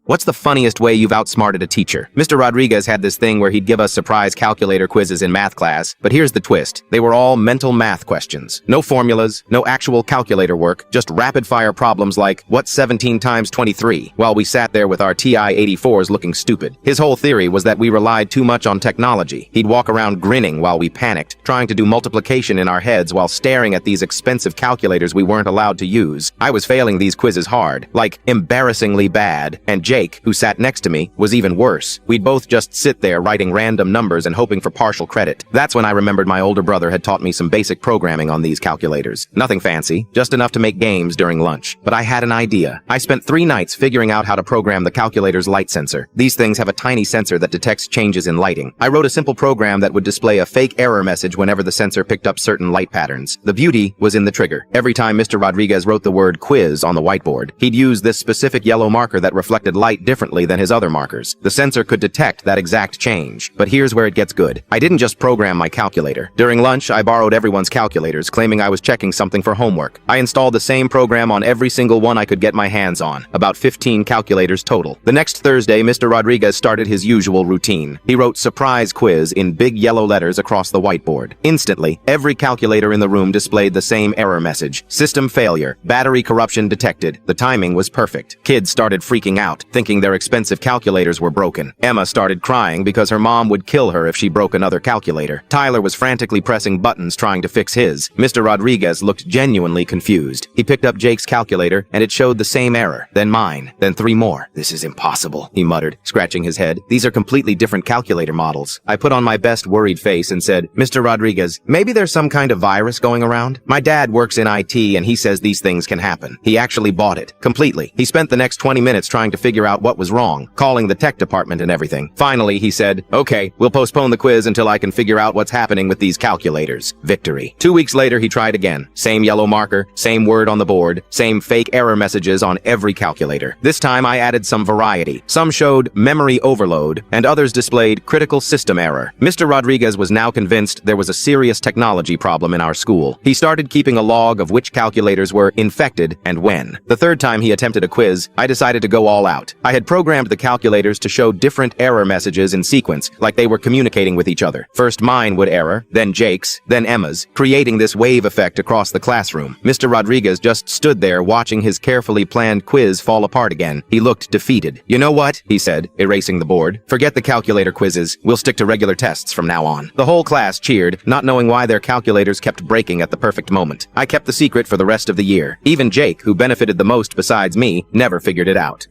What's the funniest way you've outsmarted a teacher? Mr. Rodriguez had this thing where he'd give us surprise calculator quizzes in math class, but here's the twist. They were all mental math questions. No formulas, no actual calculator work, just rapid-fire problems like, what's 17 times 23? While we sat there with our TI-84s looking stupid. His whole theory was that we relied too much on technology. He'd walk around grinning while we panicked, trying to do multiplication in our heads while staring at these expensive calculators we weren't allowed to use. I was failing these quizzes hard, like embarrassingly bad, and Jake, who sat next to me, was even worse. We'd both just sit there writing random numbers and hoping for partial credit. That's when I remembered my older brother had taught me some basic programming on these calculators. Nothing fancy, just enough to make games during lunch. But I had an idea. I spent 3 nights figuring out how to program the calculator's light sensor. These things have a tiny sensor that detects changes in lighting. I wrote a simple program that would display a fake error message whenever the sensor picked up certain light patterns. The beauty was in the trigger. Every time Mr. Rodriguez wrote the word quiz on the whiteboard, he'd use this specific yellow marker that reflected light differently than his other markers. The sensor could detect that exact change. But here's where it gets good. I didn't just program my calculator. During lunch, I borrowed everyone's calculators, claiming I was checking something for homework. I installed the same program on every single one I could get my hands on, about 15 calculators total. The next Thursday, Mr. Rodriguez started his usual routine. He wrote surprise quiz in big yellow letters across the whiteboard. Instantly, every calculator in the room displayed the same error message. System failure. Battery corruption detected. The timing was perfect. Kids started freaking out, thinking their expensive calculators were broken. Emma started crying because her mom would kill her if she broke another calculator. Tyler was frantically pressing buttons trying to fix his. Mr. Rodriguez looked genuinely confused. He picked up Jake's calculator, and it showed the same error. Then mine. Then 3 more. This is impossible, he muttered, scratching his head. These are completely different calculator models. I put on my best worried face and said, Mr. Rodriguez, maybe there's some kind of virus going around? My dad works in IT and he says these things can happen. He actually bought it. Completely. He spent the next 20 minutes trying to figure out what was wrong, calling the tech department and everything. Finally, he said, okay, we'll postpone the quiz until I can figure out what's happening with these calculators. Victory. 2 weeks later, he tried again. Same yellow marker, same word on the board, same fake error messages on every calculator. This time, I added some variety. Some showed memory overload, and others displayed critical system error. Mr. Rodriguez was now convinced there was a serious technology problem in our school. He started keeping a log of which calculators were infected and when. The 3rd time he attempted a quiz, I decided to go all out. I had programmed the calculators to show different error messages in sequence, like they were communicating with each other. First mine would error, then Jake's, then Emma's, creating this wave effect across the classroom. Mr. Rodriguez just stood there watching his carefully planned quiz fall apart again. He looked defeated. You know what? He said, erasing the board. Forget the calculator quizzes. We'll stick to regular tests from now on. The whole class cheered, not knowing why their calculators kept breaking at the perfect moment. I kept the secret for the rest of the year. Even Jake, who benefited the most besides me, never figured it out.